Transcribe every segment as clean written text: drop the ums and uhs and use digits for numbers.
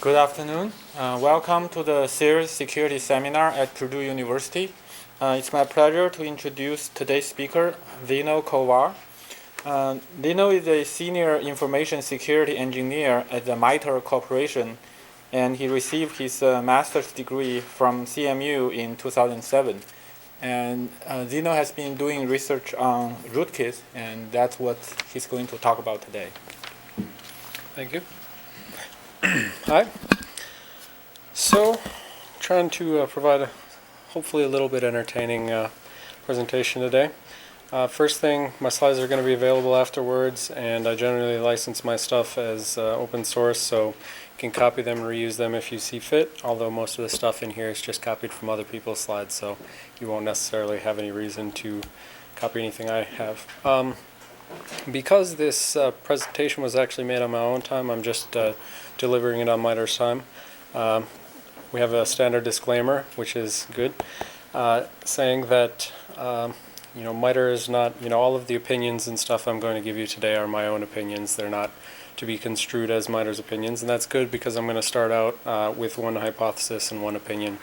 Good afternoon. Welcome to the CERIAS Security Seminar at Purdue University. It's my pleasure to introduce today's speaker, Xeno Kovah. Xeno is a senior information security engineer at the MITRE Corporation, and he received his master's degree from CMU in 2007. And Xeno has been doing research on Rootkits, and that's what he's going to talk about today. Thank you. Hi. So, trying to provide hopefully a little bit entertaining presentation today. First thing, my slides are going to be available afterwards, and I generally license my stuff as open source, so you can copy them and reuse them if you see fit, although most of the stuff in here is just copied from other people's slides, so you won't necessarily have any reason to copy anything I have. Because this presentation was actually made on my own time, I'm just delivering it on MITRE's time. We have a standard disclaimer, which is good, saying that MITRE is not, all of the opinions and stuff I'm going to give you today are my own opinions. They're not to be construed as MITRE's opinions, and that's good because I'm going to start out with one hypothesis and one opinion.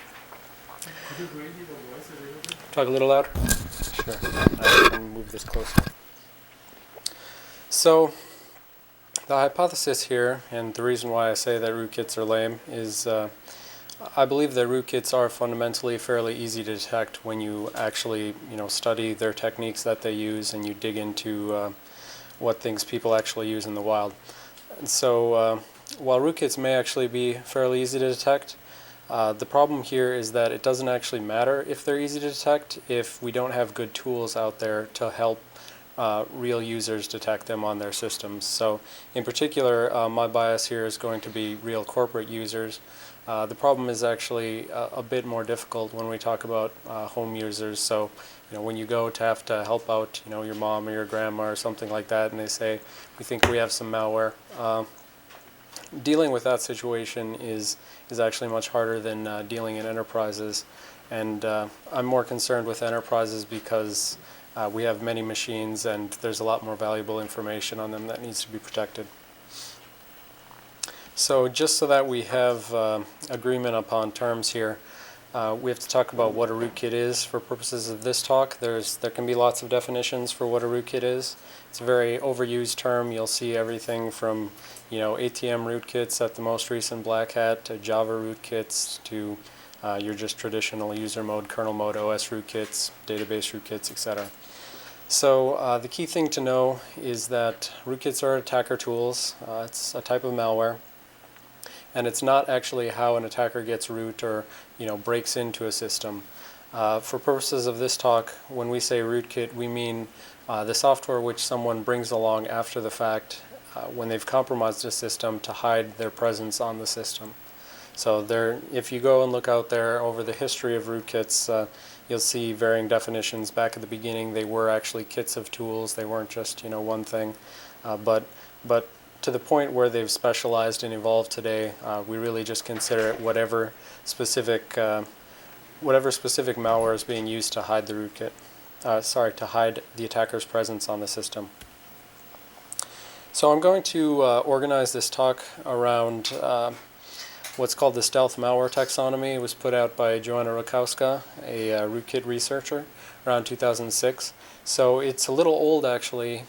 Could you raise your voice a little bit? Talk a little louder? Sure. I can move this closer. So, the hypothesis here, and the reason why I say that rootkits are lame, is I believe that rootkits are fundamentally fairly easy to detect when you actually, study their techniques that they use and you dig into what things people actually use in the wild. And so, while rootkits may actually be fairly easy to detect, the problem here is that it doesn't actually matter if they're easy to detect if we don't have good tools out there to help real users detect them on their systems. So in particular, my bias here is going to be real corporate users. The problem is actually a bit more difficult when we talk about home users. So when you go to have to help out your mom or your grandma or something like that, and they say, we think we have some malware, dealing with that situation is actually much harder than dealing in enterprises. And I'm more concerned with enterprises because we have many machines and there's a lot more valuable information on them that needs to be protected. So just so that we have agreement upon terms here, we have to talk about what a rootkit is for purposes of this talk. There can be lots of definitions for what a rootkit is. It's a very overused term. You'll see everything from ATM rootkits at the most recent Black Hat to Java rootkits to your just traditional user mode, kernel mode, OS rootkits, database rootkits, etc. So the key thing to know is that rootkits are attacker tools. It's a type of malware, and it's not actually how an attacker gets root or breaks into a system. For purposes of this talk, when we say rootkit, we mean the software which someone brings along after the fact when they've compromised a system to hide their presence on the system. So if you go and look out there over the history of rootkits, you'll see varying definitions. Back at the beginning, they were actually kits of tools. They weren't just one thing. But to the point where they've specialized and evolved today, we really just consider it whatever specific malware is being used to hide the rootkit. To hide the attacker's presence on the system. So I'm going to organize this talk around what's called the stealth malware taxonomy. It was put out by Joanna Rakowska, a rootkit researcher, around 2006. So it's a little old, actually.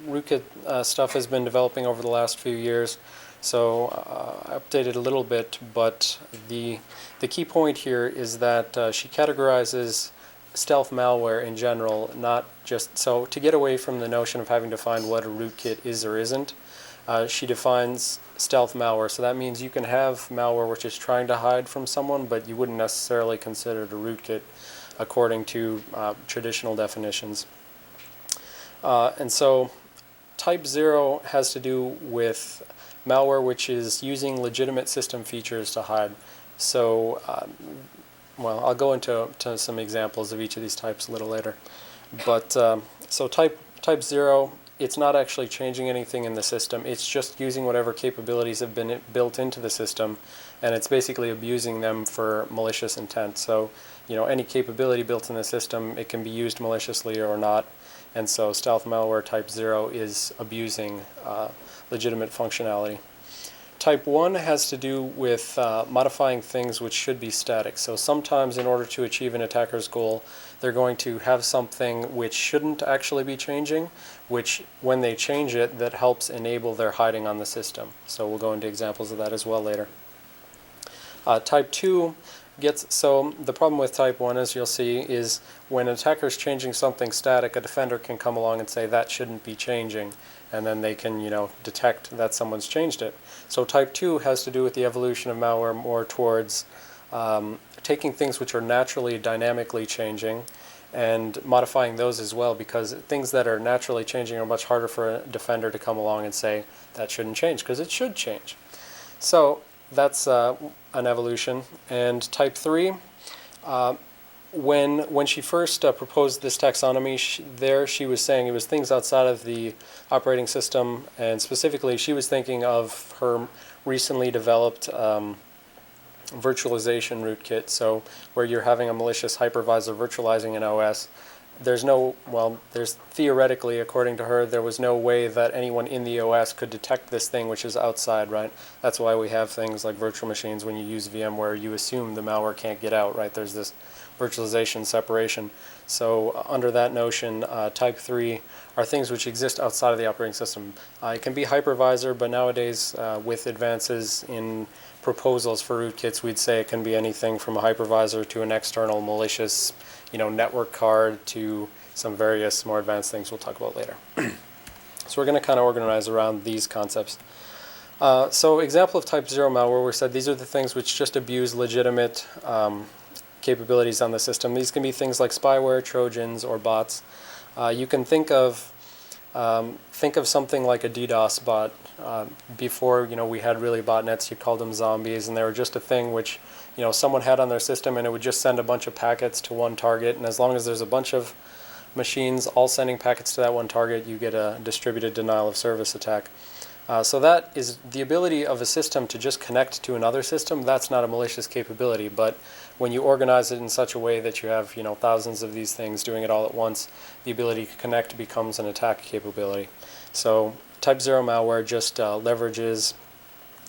Rootkit stuff has been developing over the last few years, so I updated a little bit, but the key point here is that she categorizes stealth malware in general, not just, so to get away from the notion of having to find what a rootkit is or isn't, she defines stealth malware. So that means you can have malware which is trying to hide from someone, but you wouldn't necessarily consider it a rootkit according to traditional definitions. And so type 0 has to do with malware which is using legitimate system features to hide. So, I'll go into some examples of each of these types a little later. But so type 0, it's not actually changing anything in the system. It's just using whatever capabilities have been built into the system, and it's basically abusing them for malicious intent. So, any capability built in the system, it can be used maliciously or not. And so stealth malware type 0 is abusing legitimate functionality. Type 1 has to do with modifying things which should be static. So sometimes in order to achieve an attacker's goal, they're going to have something which shouldn't actually be changing, which when they change it, that helps enable their hiding on the system. So we'll go into examples of that as well later. Type 2 so the problem with type 1, as you'll see, is when an attacker is changing something static, a defender can come along and say that shouldn't be changing, and then they can, detect that someone's changed it. So type 2 has to do with the evolution of malware more towards taking things which are naturally dynamically changing and modifying those as well, because things that are naturally changing are much harder for a defender to come along and say that shouldn't change, because it should change. So that's an evolution. And type 3, when she first proposed this taxonomy, she was saying it was things outside of the operating system, and specifically she was thinking of her recently developed virtualization rootkit, so where you're having a malicious hypervisor virtualizing an OS. There's theoretically, according to her, there was no way that anyone in the OS could detect this thing which is outside, right? That's why we have things like virtual machines. When you use VMware, you assume the malware can't get out, right? There's this virtualization separation. So under that notion, type 3 are things which exist outside of the operating system. It can be hypervisor, but nowadays with advances in proposals for rootkits, we'd say it can be anything from a hypervisor to an external malicious network card to some various more advanced things we'll talk about later. So we're going to kind of organize around these concepts. So example of type 0 malware, we said these are the things which just abuse legitimate capabilities on the system. These can be things like spyware, trojans, or bots. You can think of something like a DDoS bot. Before we had really botnets, you called them zombies, and they were just a thing which someone had on their system, and it would just send a bunch of packets to one target, and as long as there's a bunch of machines all sending packets to that one target, you get a distributed denial of service attack. So that is the ability of a system to just connect to another system. That's not a malicious capability, but when you organize it in such a way that you have thousands of these things doing it all at once, the ability to connect becomes an attack capability. So type 0 malware just leverages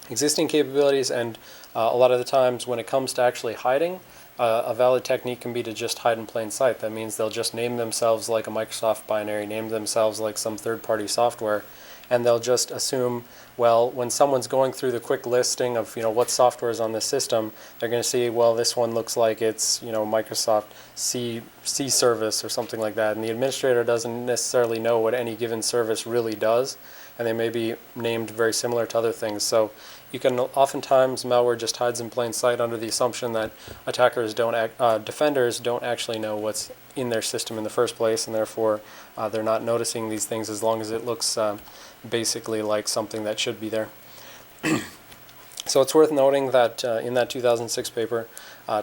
existing capabilities, and a lot of the times when it comes to actually hiding, a valid technique can be to just hide in plain sight. That means they'll just name themselves like a Microsoft binary, name themselves like some third-party software, and they'll just assume, well, when someone's going through the quick listing of what software is on this system, they're going to see, well, this one looks like it's Microsoft C service or something like that, and the administrator doesn't necessarily know what any given service really does, and they may be named very similar to other things. So you can oftentimes malware just hides in plain sight under the assumption that defenders don't actually know what's in their system in the first place, and therefore they're not noticing these things as long as it looks basically like something that should be there. So it's worth noting that in that 2006 paper,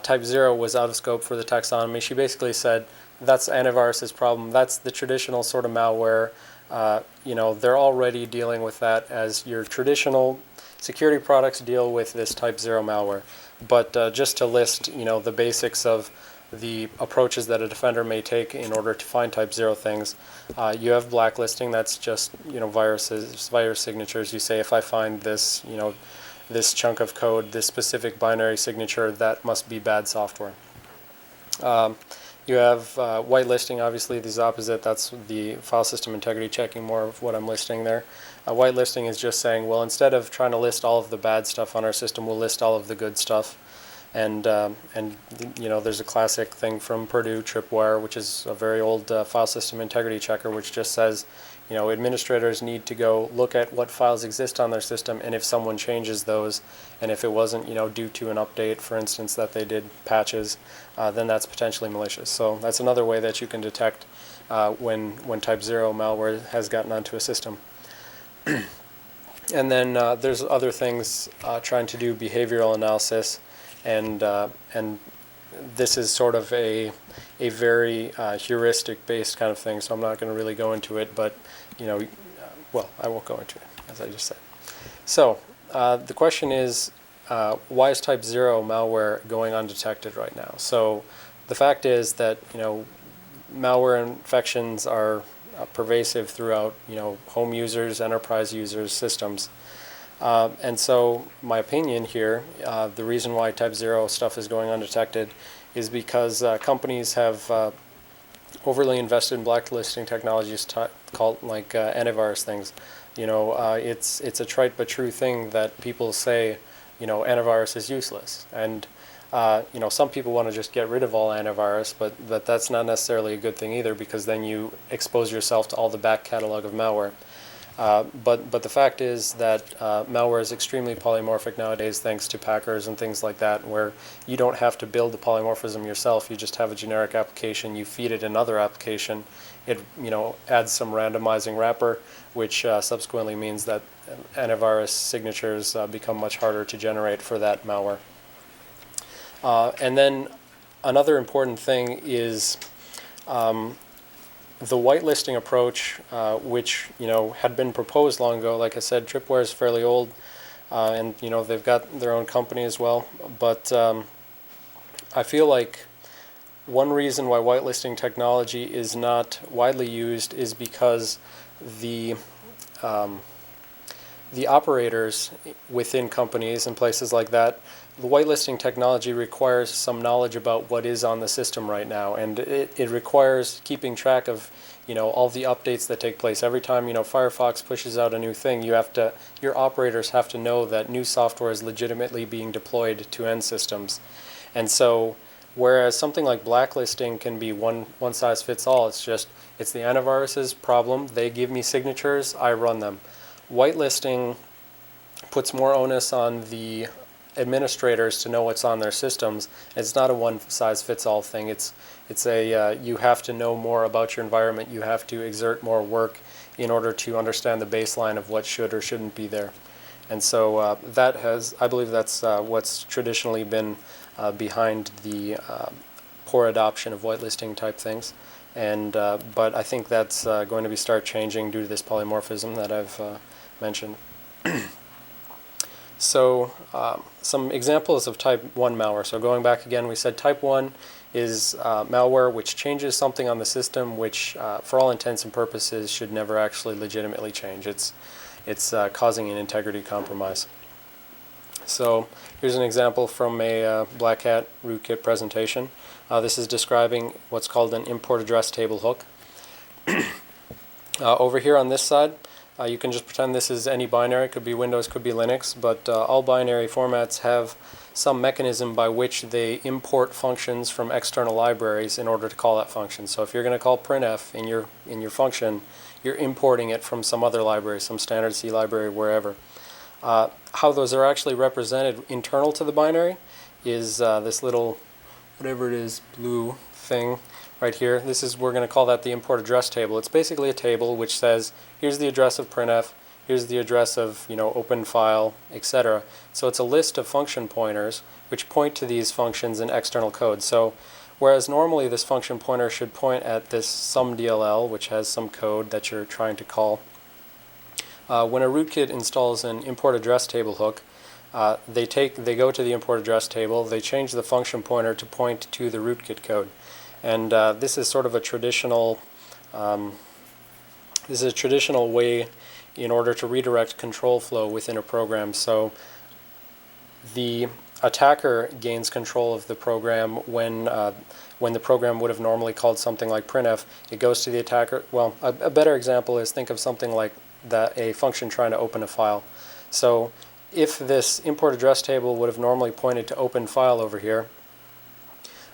type 0 was out of scope for the taxonomy. She basically said that's antivirus's problem. That's the traditional sort of malware. They're already dealing with that as your traditional security products deal with this type 0 malware. But just to list, the basics of the approaches that a defender may take in order to find type 0 things. You have blacklisting. That's just virus signatures. You say, if I find this this chunk of code, this specific binary signature, that must be bad software. You have whitelisting. Obviously, the opposite. That's the file system integrity checking, more of what I'm listing there. Whitelisting is just saying, well, instead of trying to list all of the bad stuff on our system, we'll list all of the good stuff. And there's a classic thing from Purdue, Tripwire, which is a very old file system integrity checker, which just says, administrators need to go look at what files exist on their system, and if someone changes those, and if it wasn't, due to an update, for instance, that they did patches, then that's potentially malicious. So that's another way that you can detect when type 0 malware has gotten onto a system. And then there's other things trying to do behavioral analysis. And this is sort of a very heuristic-based kind of thing, so I'm not going to really go into it, but, well, I won't go into it, as I just said. So the question is, why is type 0 malware going undetected right now? So the fact is that, malware infections are pervasive throughout, home users, enterprise users, systems. And so my opinion here, the reason why type 0 stuff is going undetected is because companies have overly invested in blacklisting technologies called like antivirus things. It's a trite but true thing that people say, antivirus is useless. And some people want to just get rid of all antivirus, but that's not necessarily a good thing either, because then you expose yourself to all the back catalog of malware. But the fact is that malware is extremely polymorphic nowadays, thanks to packers and things like that, where you don't have to build the polymorphism yourself. You just have a generic application. You feed it another application. It adds some randomizing wrapper, which subsequently means that antivirus signatures become much harder to generate for that malware. And then another important thing is the whitelisting approach, which had been proposed long ago. Like I said, Tripwire is fairly old, and they've got their own company as well. But I feel like one reason why whitelisting technology is not widely used is because the operators within companies and places like that, the whitelisting technology requires some knowledge about what is on the system right now, and it requires keeping track of all the updates that take place. Every time Firefox pushes out a new thing, your operators have to know that new software is legitimately being deployed to end systems. And so whereas something like blacklisting can be one size fits all, it's the antivirus's problem, they give me signatures, I run them. Whitelisting puts more onus on the administrators to know what's on their systems. It's not a one-size-fits-all thing. It's you have to know more about your environment. You have to exert more work in order to understand the baseline of what should or shouldn't be there. And so I believe that's what's traditionally been behind the poor adoption of whitelisting type things. And but I think that's going to start changing due to this polymorphism that I've mentioned. So some examples of type 1 malware. So going back again, we said type 1 is malware which changes something on the system which, for all intents and purposes, should never actually legitimately change. It's causing an integrity compromise. So here's an example from a Black Hat Rootkit presentation. This is describing what's called an import address table hook. Over here on this side, you can just pretend this is any binary. It could be Windows, could be Linux, but all binary formats have some mechanism by which they import functions from external libraries in order to call that function. So if you're going to call printf in your function, you're importing it from some other library, some standard C library, wherever. How those are actually represented internal to the binary is this little, whatever it is, blue thing right here. We're going to call that the import address table. It's basically a table which says, here's the address of printf, here's the address of open file, etc. So it's a list of function pointers which point to these functions in external code. So whereas normally this function pointer should point at this some DLL, which has some code that you're trying to call, when a rootkit installs an import address table hook, they go to the import address table, they change the function pointer to point to the rootkit code. And this is sort of a traditional way in order to redirect control flow within a program. So the attacker gains control of the program when the program would have normally called something like printf. It goes to the attacker. Well, a better example is, think of something like a function trying to open a file. So if this import address table would have normally pointed to open file over here,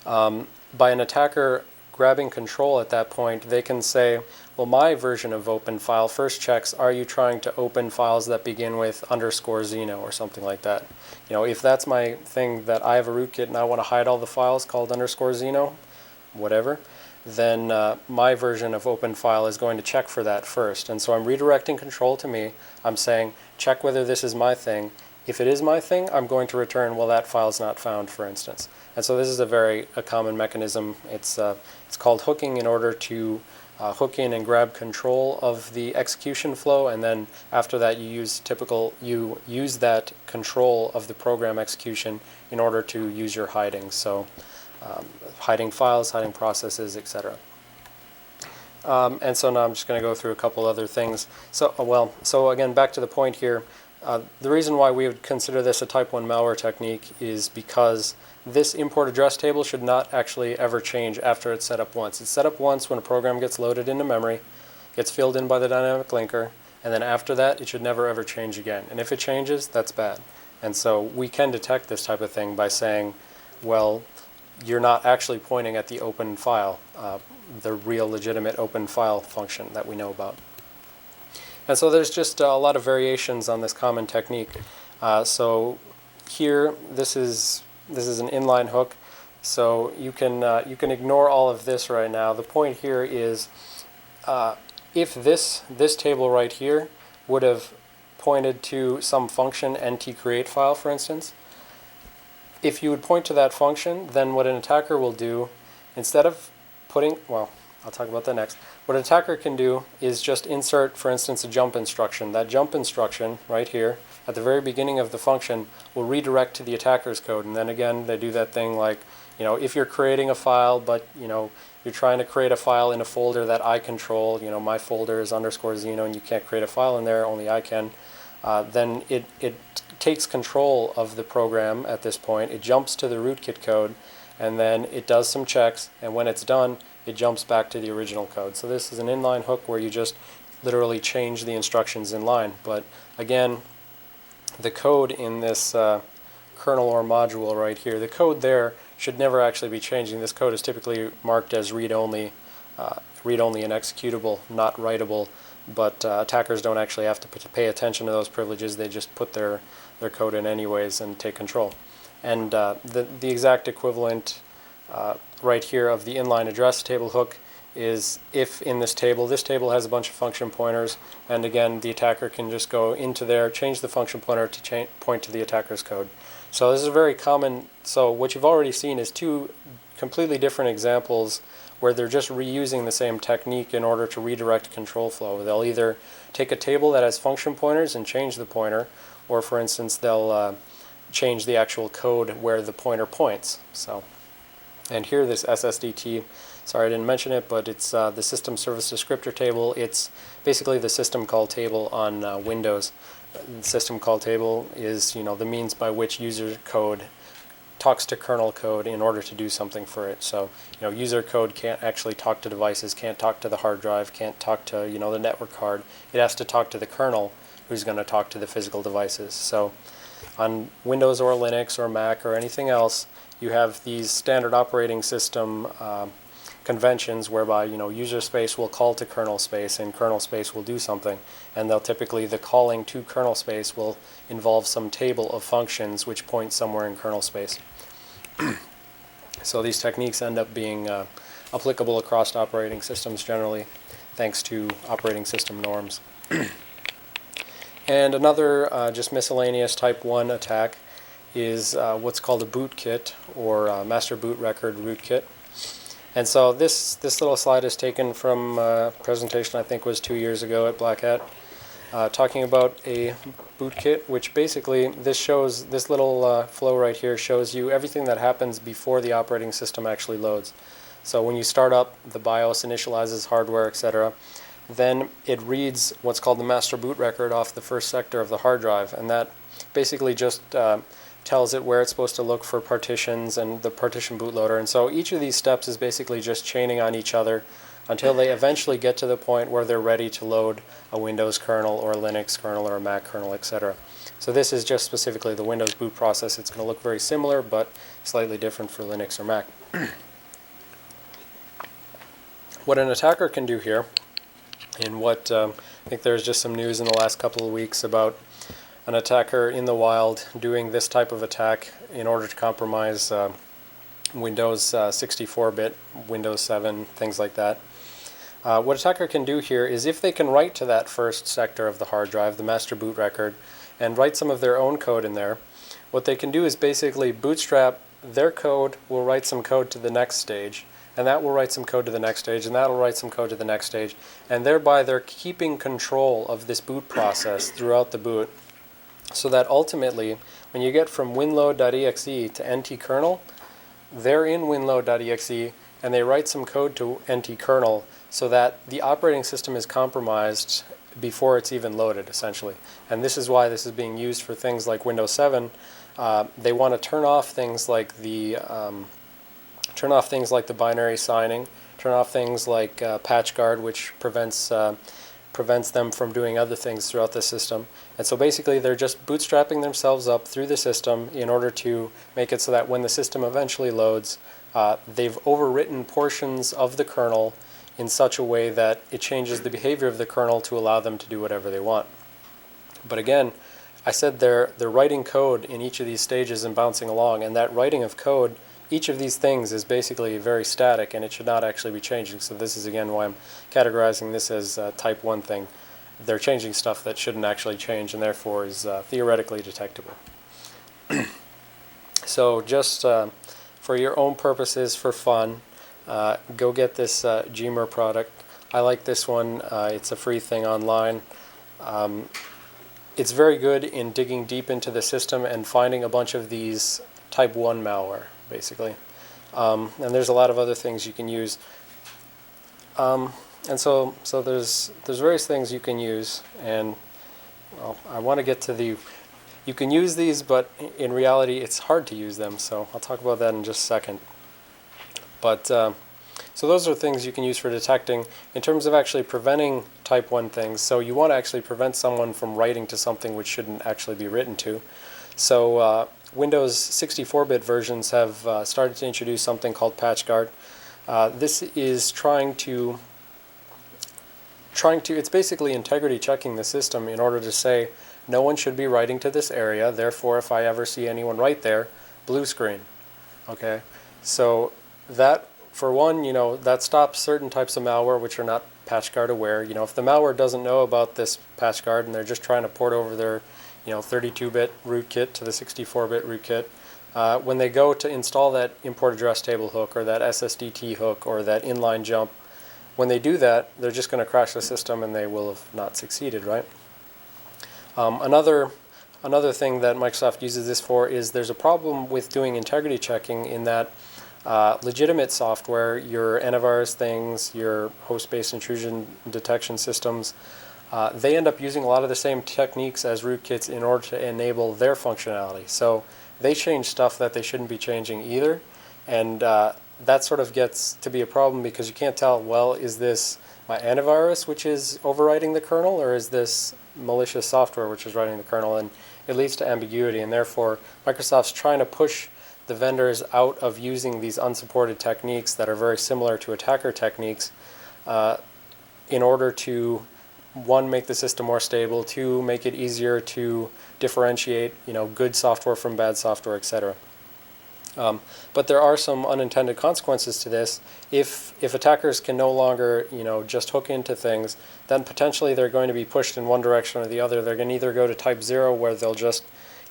by an attacker grabbing control at that point, they can say, well, my version of open file first checks, are you trying to open files that begin with _Xeno or something like that? If that's my thing, that I have a rootkit and I want to hide all the files called _Xeno, whatever, then my version of open file is going to check for that first. And so I'm redirecting control to me. I'm saying, check whether this is my thing. If it is my thing, I'm going to return, well, that file's not found, for instance. And so this is a common mechanism. It's called hooking, in order to hook in and grab control of the execution flow, and then after that you use that control of the program execution in order to use your hiding. So hiding files, hiding processes, etc. And so now I'm just going to go through a couple other things. So again, back to the point here. The reason why we would consider this a type 1 malware technique is because this import address table should not actually ever change after it's set up once. It's set up once when a program gets loaded into memory, gets filled in by the dynamic linker, and then after that it should never ever change again. And if it changes, that's bad. And so we can detect this type of thing by saying, well, you're not actually pointing at the open file, the real legitimate open file function that we know about. And so there's just a lot of variations on this common technique. So here, this is an inline hook. So you can ignore all of this right now. The point here is, if this table right here would have pointed to some function ntcreate file, for instance, if you would point to that function, then what an attacker will do, instead of putting, well, I'll talk about that next. What an attacker can do is just insert, for instance, a jump instruction. That jump instruction right here at the very beginning of the function will redirect to the attacker's code. And then again, they do that thing like, if you're creating a file, but you're trying to create a file in a folder that I control, my folder is _Xeno and you can't create a file in there, only I can, then it takes control of the program at this point. It jumps to the rootkit code, and then it does some checks, and when it's done, it jumps back to the original code. So this is an inline hook where you just literally change the instructions in line. But again, the code in this kernel or module right here, the code there should never actually be changing. This code is typically marked as read-only and executable, not writable. But attackers don't actually have to pay attention to those privileges. They just put their code in anyways and take control. And the exact equivalent right here of the inline address table hook is if in this table has a bunch of function pointers, and again the attacker can just go into there, change the function pointer to point to the attacker's code. So this is very common. So what you've already seen is two completely different examples where they're just reusing the same technique in order to redirect control flow. They'll either take a table that has function pointers and change the pointer, or for instance they'll change the actual code where the pointer points. So, and here this SSDT, sorry I didn't mention it, but it's the system service descriptor table. It's basically the system call table on Windows. The system call table is the means by which user code talks to kernel code in order to do something for it. So user code can't actually talk to devices, can't talk to the hard drive, can't talk to the network card. It has to talk to the kernel, who's going to talk to the physical devices. So on Windows or Linux or Mac or anything else, you have these standard operating system conventions whereby user space will call to kernel space and kernel space will do something, and they'll typically, the calling to kernel space will involve some table of functions which point somewhere in kernel space. So these techniques end up being applicable across operating systems generally, thanks to operating system norms. And another just miscellaneous type 1 attack is what's called a bootkit, or master boot record rootkit. And so this little slide is taken from a presentation I think was 2 years ago at Black Hat, talking about a bootkit, which basically this little flow right here shows you everything that happens before the operating system actually loads. So when you start up, the BIOS initializes hardware, etc. Then it reads what's called the master boot record off the first sector of the hard drive, and that basically just tells it where it's supposed to look for partitions and the partition bootloader. And so each of these steps is basically just chaining on each other until they eventually get to the point where they're ready to load a Windows kernel or a Linux kernel or a Mac kernel, etc. So this is just specifically the Windows boot process. It's going to look very similar but slightly different for Linux or Mac. What an attacker can do here, and what I think there's just some news in the last couple of weeks about an attacker in the wild doing this type of attack in order to compromise Windows 64-bit, Windows 7, things like that. What attacker can do here is, if they can write to that first sector of the hard drive, the master boot record, and write some of their own code in there, what they can do is basically bootstrap their code, will write some code to the next stage, and that will write some code to the next stage, and that will write some code to the next stage, and thereby they're keeping control of this boot process throughout the boot, so that ultimately, when you get from winload.exe to nt-kernel, they're in winload.exe, and they write some code to nt-kernel, so that the operating system is compromised before it's even loaded, essentially. And this is why this is being used for things like Windows 7. They want to turn off things like the binary signing, turn off things like patch guard, which prevents them from doing other things throughout the system. And so basically they're just bootstrapping themselves up through the system in order to make it so that when the system eventually loads, they've overwritten portions of the kernel in such a way that it changes the behavior of the kernel to allow them to do whatever they want. But again, I said they're writing code in each of these stages and bouncing along, and that writing of code, each of these things is basically very static, and it should not actually be changing. So this is again why I'm categorizing this as a type 1 thing. They're changing stuff that shouldn't actually change and therefore is theoretically detectable. So just for your own purposes, for fun, go get this Gmer product. I like this one. It's a free thing online. It's very good in digging deep into the system and finding a bunch of these type 1 malware, basically. And there's a lot of other things you can use. And so there's various things you can use, and well, I want to get to you can use these, but in reality it's hard to use them, so I'll talk about that in just a second. But so those are things you can use for detecting. In terms of actually preventing type 1 things, so you want to actually prevent someone from writing to something which shouldn't actually be written to. So Windows 64-bit versions have started to introduce something called patch guard. This is it's basically integrity checking the system in order to say no one should be writing to this area, therefore if I ever see anyone write there, blue screen. Okay, so that, for one, that stops certain types of malware which are not patch guard aware. If the malware doesn't know about this patch guard and they're just trying to port over their 32-bit rootkit to the 64-bit rootkit, when they go to install that import address table hook or that SSDT hook or that inline jump, when they do that, they're just going to crash the system and they will have not succeeded, right? Another thing that Microsoft uses this for is there's a problem with doing integrity checking in that legitimate software, your antivirus things, your host-based intrusion detection systems, they end up using a lot of the same techniques as rootkits in order to enable their functionality. So they change stuff that they shouldn't be changing either, and that sort of gets to be a problem because you can't tell, well, is this my antivirus which is overwriting the kernel, or is this malicious software which is writing the kernel? And it leads to ambiguity, and therefore Microsoft's trying to push the vendors out of using these unsupported techniques that are very similar to attacker techniques in order to, one, make the system more stable, two, make it easier to differentiate good software from bad software, etc. But there are some unintended consequences to this. If attackers can no longer just hook into things, then potentially they're going to be pushed in one direction or the other. They're going to either go to type 0, where they'll just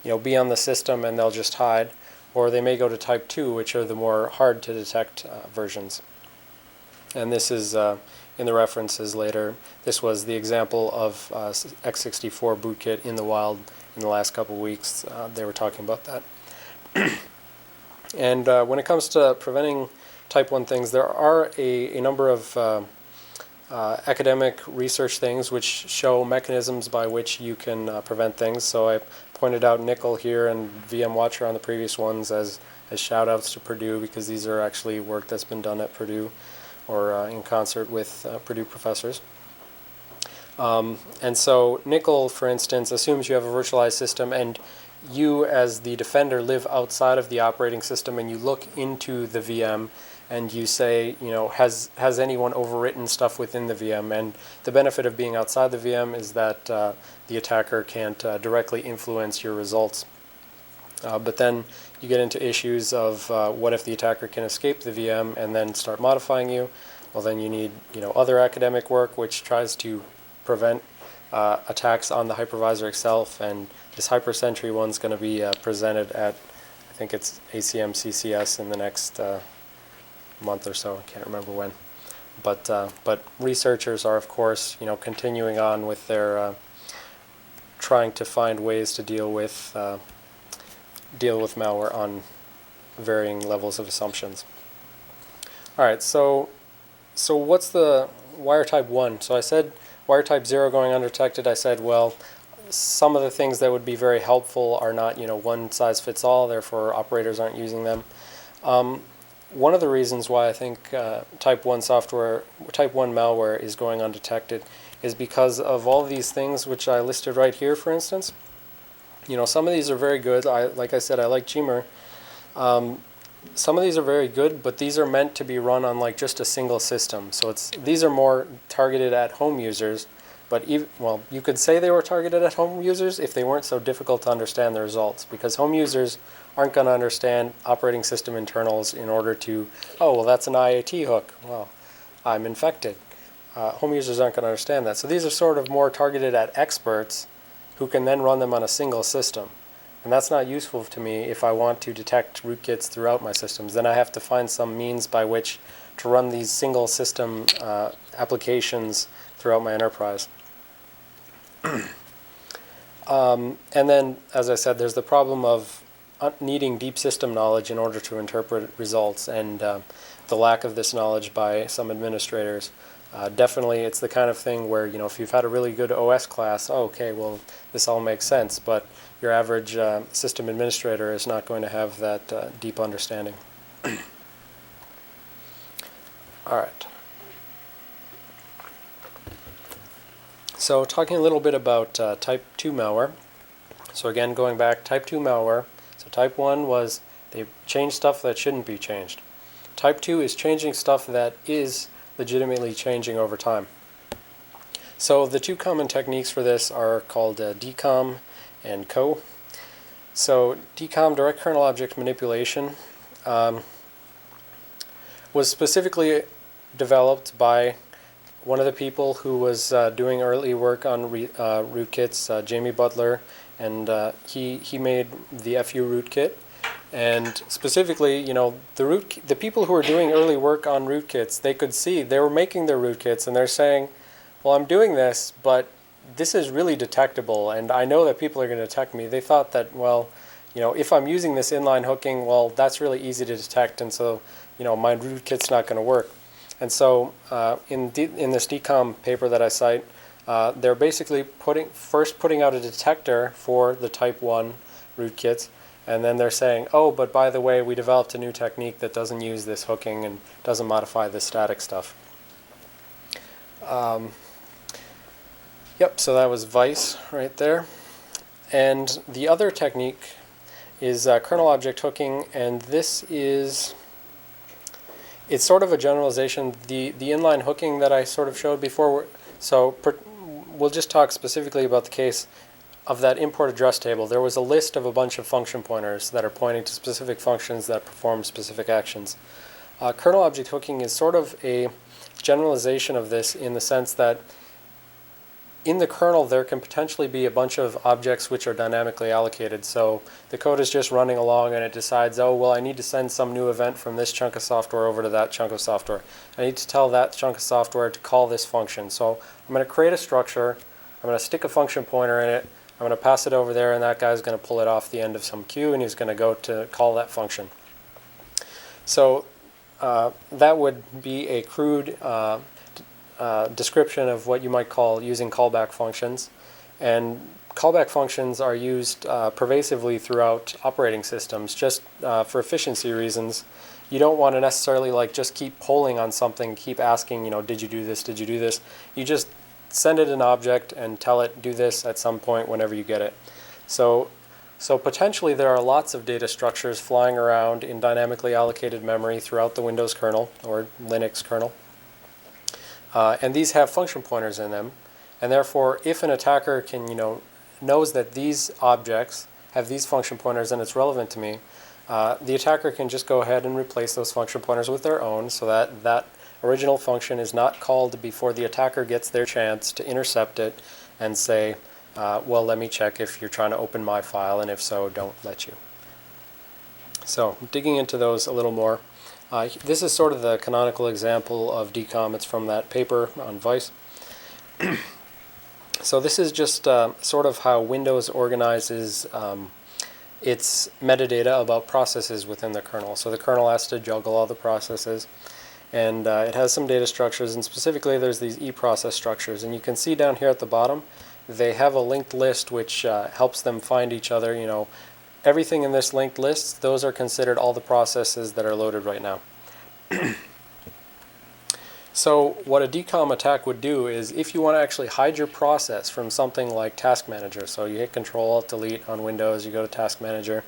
be on the system and they'll just hide, or they may go to type 2, which are the more hard to detect versions. And this is in the references later. This was the example of x64 bootkit in the wild in the last couple of weeks. They were talking about that. And when it comes to preventing type 1 things, there are a number of academic research things which show mechanisms by which you can prevent things. So I pointed out Nickel here and VM Watcher on the previous ones as shout-outs to Purdue, because these are actually work that's been done at Purdue or in concert with Purdue professors. And so Nickel, for instance, assumes you have a virtualized system and you as the defender live outside of the operating system, and you look into the VM and you say, has anyone overwritten stuff within the VM? And the benefit of being outside the VM is that the attacker can't directly influence your results. But then you get into issues of what if the attacker can escape the VM and then start modifying you? Well, then you need other academic work which tries to prevent attacks on the hypervisor itself, and this HyperSentry one's going to be presented at, I think it's ACM CCS in the next month or so. I can't remember when. But researchers are, of course, continuing on with their trying to find ways to deal with malware on varying levels of assumptions. All right, so why are type 1? So I said wire type 0 going undetected, I said, well, some of the things that would be very helpful are not, one size fits all, therefore operators aren't using them. One of the reasons why I think type 1 malware is going undetected is because of all these things which I listed right here, for instance. Some of these are very good. Like I said, I like Gmer. Some of these are very good, but these are meant to be run on like just a single system. So these are more targeted at home users. But you could say they were targeted at home users if they weren't so difficult to understand the results, because home users aren't going to understand operating system internals in order to, oh, well, that's an IAT hook. Well, I'm infected. Home users aren't going to understand that. So these are sort of more targeted at experts who can then run them on a single system. And that's not useful to me if I want to detect rootkits throughout my systems. Then I have to find some means by which to run these single system applications throughout my enterprise. And then, as I said, there's the problem of needing deep system knowledge in order to interpret results, and the lack of this knowledge by some administrators. Definitely, it's the kind of thing where, if you've had a really good OS class, oh, okay, well, this all makes sense, but your average system administrator is not going to have that deep understanding. All right. So talking a little bit about type 2 malware. So again, going back, type 2 malware. So type 1 was they changed stuff that shouldn't be changed. Type 2 is changing stuff that is legitimately changing over time. So the two common techniques for this are called DCOM and CO. So DCOM, direct kernel object manipulation, was specifically developed by one of the people who was doing early work on rootkits, Jamie Butler, and he made the FU rootkit. And specifically, the people who were doing early work on rootkits, they could see they were making their rootkits, and they're saying, well, I'm doing this, but this is really detectable, and I know that people are going to detect me. They thought that, well, if I'm using this inline hooking, well, that's really easy to detect, and so, my rootkit's not going to work. And so in this DCOM paper that I cite, they're basically putting out a detector for the type 1 rootkits, and then they're saying, oh, but by the way, we developed a new technique that doesn't use this hooking and doesn't modify the static stuff. Yep, so that was Vice right there. And the other technique is kernel object hooking, and this is, it's sort of a generalization. The inline hooking that I sort of showed before, we'll just talk specifically about the case of that import address table. There was a list of a bunch of function pointers that are pointing to specific functions that perform specific actions. Kernel object hooking is sort of a generalization of this in the sense that in the kernel there can potentially be a bunch of objects which are dynamically allocated. So the code is just running along and it decides, oh, well, I need to send some new event from this chunk of software over to that chunk of software. I need to tell that chunk of software to call this function. So I'm going to create a structure, I'm going to stick a function pointer in it, I'm going to pass it over there, and that guy's going to pull it off the end of some queue, and he's going to go to call that function. So that would be a crude description of what you might call using callback functions. And callback functions are used pervasively throughout operating systems just for efficiency reasons. You don't want to necessarily just keep polling on something, keep asking, did you do this, did you do this? You just send it an object and tell it do this at some point whenever you get it. So potentially there are lots of data structures flying around in dynamically allocated memory throughout the Windows kernel or Linux kernel. And these have function pointers in them. And therefore, if an attacker can, knows that these objects have these function pointers and it's relevant to me, the attacker can just go ahead and replace those function pointers with their own so that that original function is not called before the attacker gets their chance to intercept it and say, well, let me check if you're trying to open my file, and if so, don't let you. So digging into those a little more, this is sort of the canonical example of DCOM. It's from that paper on Vice. So this is just sort of how Windows organizes its metadata about processes within the kernel. So the kernel has to juggle all the processes. And it has some data structures, and specifically there's these eProcess structures. And you can see down here at the bottom, they have a linked list which helps them find each other. You know, everything in this linked list, those are considered all the processes that are loaded right now. So what a DCOM attack would do is, if you want to actually hide your process from something like Task Manager, so you hit Control-Alt-Delete on Windows, you go to Task Manager,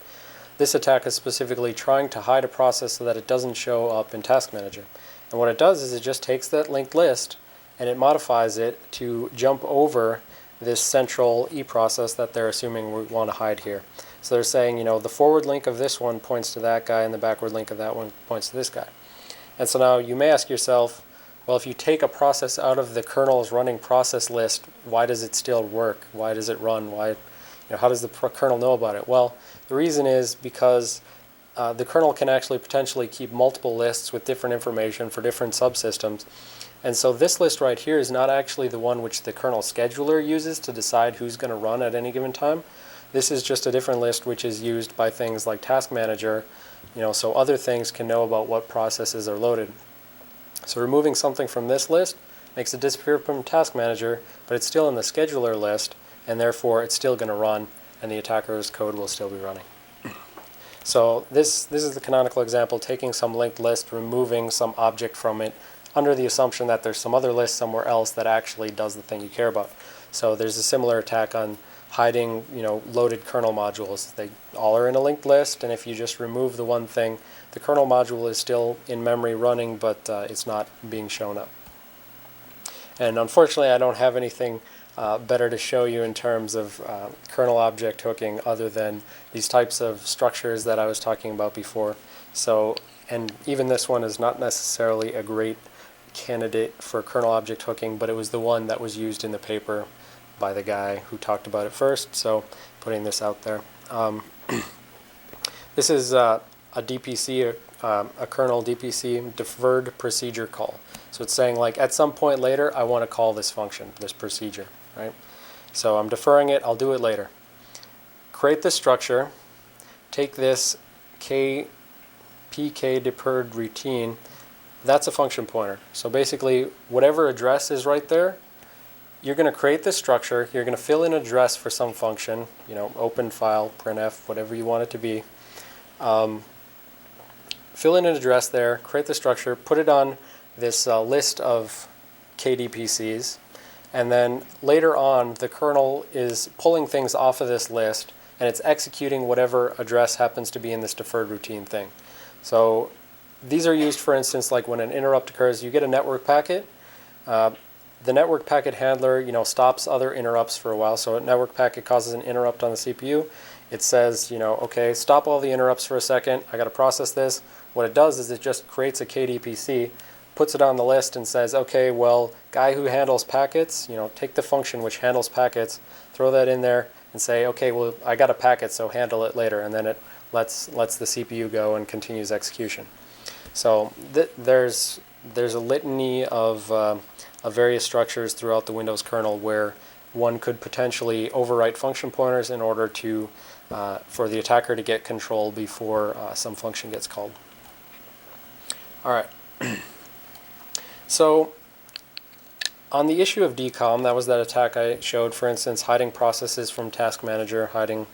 this attack is specifically trying to hide a process so that it doesn't show up in Task Manager. And what it does is it just takes that linked list and it modifies it to jump over this central eProcess that they're assuming we want to hide here. So they're saying, you know, the forward link of this one points to that guy and the backward link of that one points to this guy. And so now you may ask yourself, well, if you take a process out of the kernel's running process list, why does it still work? Why does it run? Why, you know, how does the kernel know about it? Well, the reason is because the kernel can actually potentially keep multiple lists with different information for different subsystems. And so this list right here is not actually the one which the kernel scheduler uses to decide who's going to run at any given time. This is just a different list which is used by things like Task Manager, you know, so other things can know about what processes are loaded. So removing something from this list makes it disappear from Task Manager, but it's still in the scheduler list, and therefore it's still going to run, and the attacker's code will still be running. So this is the canonical example, taking some linked list, removing some object from it, under the assumption that there's some other list somewhere else that actually does the thing you care about. So there's a similar attack on hiding, you know, loaded kernel modules. They all are in a linked list, and if you just remove the one thing, the kernel module is still in memory running, but it's not being shown up. And unfortunately, I don't have anything better to show you in terms of kernel object hooking other than these types of structures that I was talking about before. So, and even this one is not necessarily a great candidate for kernel object hooking, but it was the one that was used in the paper by the guy who talked about it first, so putting this out there. This is a DPC, a kernel DPC, deferred procedure call. So it's saying, like, at some point later, I want to call this function, this procedure, right? So I'm deferring it, I'll do it later. Create this structure, take this PK deferred routine, that's a function pointer. So basically, whatever address is right there, you're going to create this structure, you're going to fill in an address for some function, you know, open file, printf, whatever you want it to be. Fill in an address there, create the structure, put it on this list of KDPCs, and then later on the kernel is pulling things off of this list and it's executing whatever address happens to be in this deferred routine thing. So these are used, for instance, like when an interrupt occurs, you get a network packet. The network packet handler, you know, stops other interrupts for a while. So a network packet causes an interrupt on the CPU. It says, you know, okay, stop all the interrupts for a second. I got to process this. What it does is it just creates a KDPC, puts it on the list, and says, okay, well, guy who handles packets, you know, take the function which handles packets, throw that in there, and say, okay, well, I got a packet, so handle it later, and then it lets the CPU go and continues execution. So there's a litany of various structures throughout the Windows kernel where one could potentially overwrite function pointers in order to for the attacker to get control before some function gets called. All right. So on the issue of DCOM, that was that attack I showed, for instance, hiding processes from Task Manager, hiding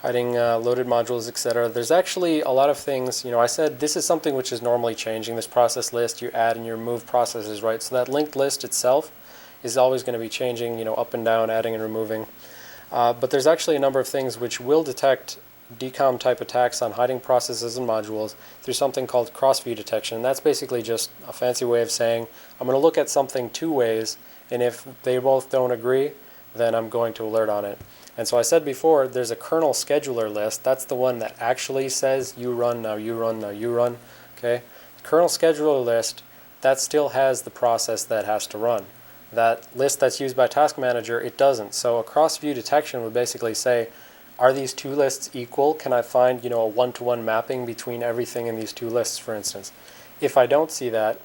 loaded modules, etc. There's actually a lot of things, you know, I said this is something which is normally changing, this process list, you add and you remove processes, right? So that linked list itself is always going to be changing, you know, up and down, adding and removing. But there's actually a number of things which will detect DCOM type attacks on hiding processes and modules through something called cross-view detection. And that's basically just a fancy way of saying I'm going to look at something two ways, and if they both don't agree, then I'm going to alert on it. And so I said before, there's a kernel scheduler list. That's the one that actually says you run, now you run, now you run. Okay? Kernel scheduler list, that still has the process that has to run. That list that's used by Task Manager, it doesn't. So a cross-view detection would basically say, are these two lists equal? Can I find, you know, a one-to-one mapping between everything in these two lists, for instance? If I don't see that,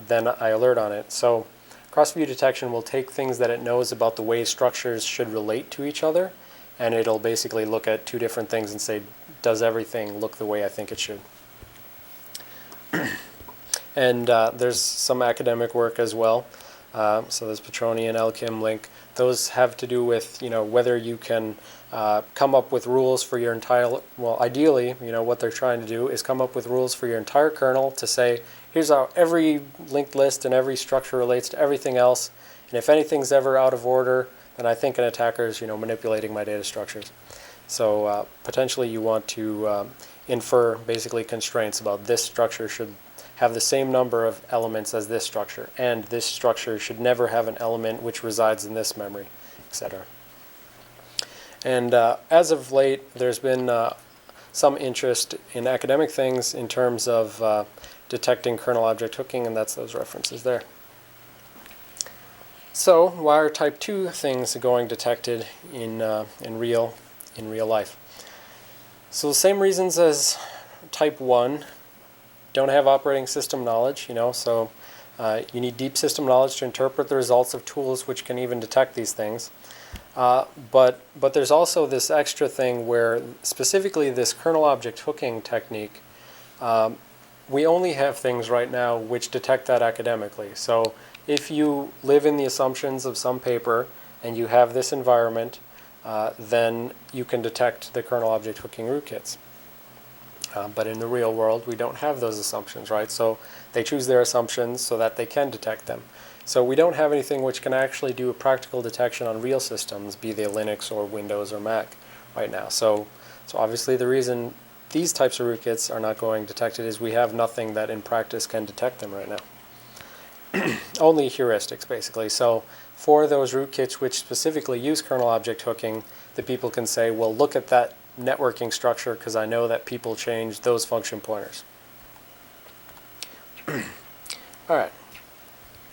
then I alert on it. So cross-view detection will take things that it knows about the way structures should relate to each other, and it'll basically look at two different things and say, does everything look the way I think it should? And there's some academic work as well. So there's Petroni and Elkim link. Those have to do with, whether you can come up with rules for your entire, well, ideally, what they're trying to do is come up with rules for your entire kernel to say, here's how every linked list and every structure relates to everything else. And if anything's ever out of order, then I think an attacker is, manipulating my data structures. So potentially you want to infer basically constraints about this structure should have the same number of elements as this structure, and this structure should never have an element which resides in this memory, etc. And as of late, there's been some interest in academic things in terms of detecting kernel object hooking, and that's those references there. So why are type 2 things going detected in real life? So the same reasons as type 1. Don't have operating system knowledge, so you need deep system knowledge to interpret the results of tools which can even detect these things. But there's also this extra thing where specifically this kernel object hooking technique, we only have things right now which detect that academically. So if you live in the assumptions of some paper and you have this environment, then you can detect the kernel object hooking rootkits. But in the real world, we don't have those assumptions, right? So they choose their assumptions so that they can detect them. So we don't have anything which can actually do a practical detection on real systems, be they Linux or Windows or Mac right now. So obviously the reason these types of rootkits are not going detected is we have nothing that in practice can detect them right now. Only heuristics, basically. So for those rootkits which specifically use kernel object hooking, the people can say, well, look at that networking structure because I know that people change those function pointers. All right,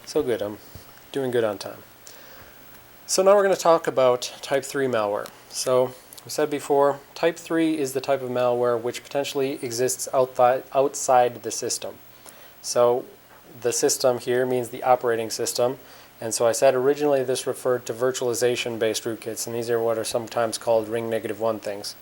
so good. I'm doing good on time. So now we're going to talk about type 3 malware. So we said before, type 3 is the type of malware which potentially exists outside the system. So the system here means the operating system. And so I said originally this referred to virtualization-based rootkits, and these are what are sometimes called ring -1 things.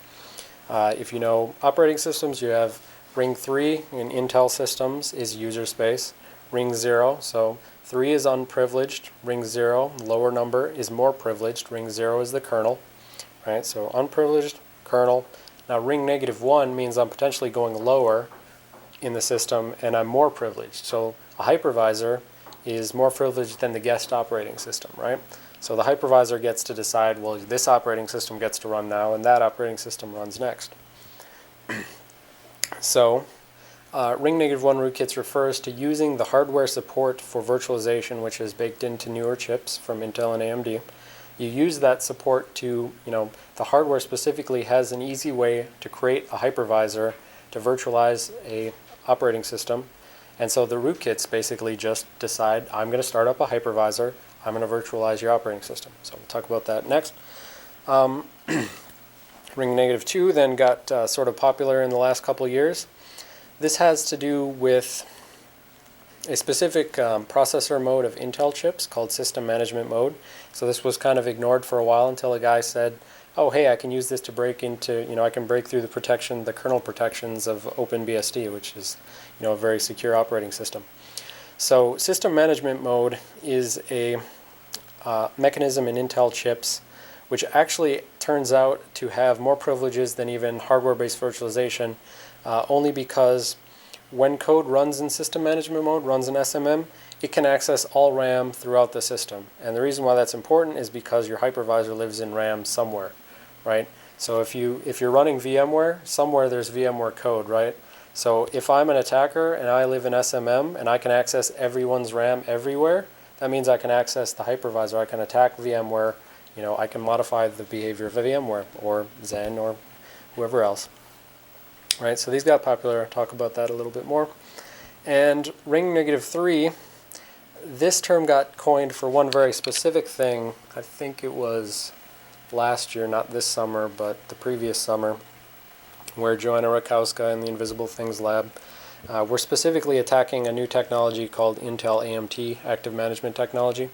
If you know operating systems, you have ring 3 in Intel systems is user space, ring 0, so 3 is unprivileged, ring 0, lower number, is more privileged, ring 0 is the kernel, right? So unprivileged, kernel. Now ring -1 means I'm potentially going lower in the system and I'm more privileged. So a hypervisor is more privileged than the guest operating system, right? So the hypervisor gets to decide, well, this operating system gets to run now and that operating system runs next. So ring -1 rootkits refers to using the hardware support for virtualization which is baked into newer chips from Intel and AMD. You use that support to, the hardware specifically has an easy way to create a hypervisor to virtualize a operating system. And so the rootkits basically just decide, I'm going to start up a hypervisor, I'm going to virtualize your operating system. So we'll talk about that next. Ring -2 then got sort of popular in the last couple years. This has to do with a specific processor mode of Intel chips called system management mode. So this was kind of ignored for a while until a guy said, oh, hey, I can use this to break into, I can break through the kernel protections of OpenBSD, which is, a very secure operating system. So system management mode is a mechanism in Intel chips which actually turns out to have more privileges than even hardware-based virtualization, only because when code runs in system management mode, runs in SMM, it can access all RAM throughout the system. And the reason why that's important is because your hypervisor lives in RAM somewhere, right? So if you're running VMware, somewhere there's VMware code, right? So if I'm an attacker and I live in SMM and I can access everyone's RAM everywhere, that means I can access the hypervisor. I can attack VMware. I can modify the behavior of VMware or Zen or whoever else. Right, so these got popular. I'll talk about that a little bit more. And ring -3, this term got coined for one very specific thing. I think it was last year, not this summer, but the previous summer, where Joanna Rakowska in the Invisible Things Lab were specifically attacking a new technology called Intel AMT, Active Management Technology.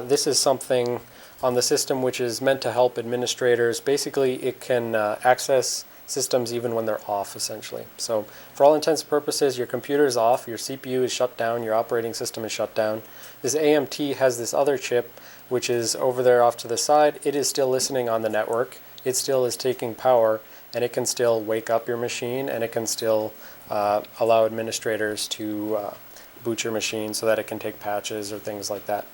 This is something on the system which is meant to help administrators. Basically, it can access systems even when they're off, essentially. So for all intents and purposes, your computer is off, your CPU is shut down, your operating system is shut down. This AMT has this other chip which is over there off to the side. It is still listening on the network. It still is taking power, and it can still wake up your machine, and it can still allow administrators to boot your machine so that it can take patches or things like that.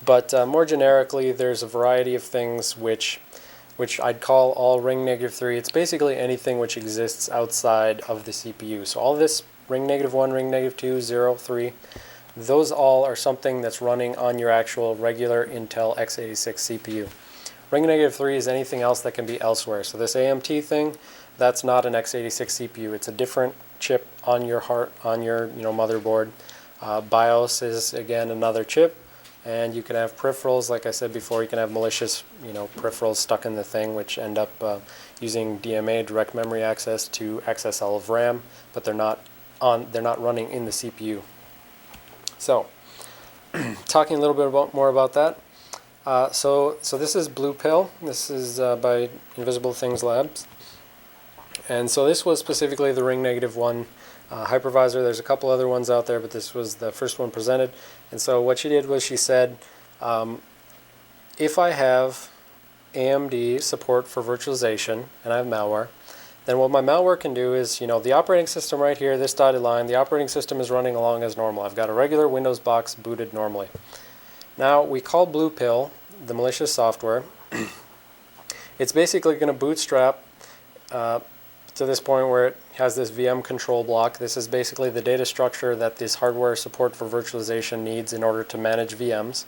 But more generically, there's a variety of things which I'd call all ring -3. It's basically anything which exists outside of the CPU. So all this ring -1, ring -2, 0, 3, those all are something that's running on your actual regular Intel x86 CPU. Ring -3 is anything else that can be elsewhere. So this AMT thing, that's not an x86 CPU. It's a different chip on your motherboard. BIOS is again another chip. And you can have peripherals, like I said before, you can have malicious, peripherals stuck in the thing, which end up using DMA, direct memory access, to access all of RAM, but they're not running in the CPU. So, talking a little bit more about that. So this is Blue Pill. This is by Invisible Things Labs, and so this was specifically the ring -1 hypervisor. There's a couple other ones out there, but this was the first one presented. And so what she did was she said, if I have AMD support for virtualization and I have malware, then what my malware can do is, the operating system right here, this dotted line, the operating system is running along as normal. I've got a regular Windows box booted normally. Now we call Blue Pill the malicious software. It's basically going to bootstrap to this point where it has this VM control block. This is basically the data structure that this hardware support for virtualization needs in order to manage VMs.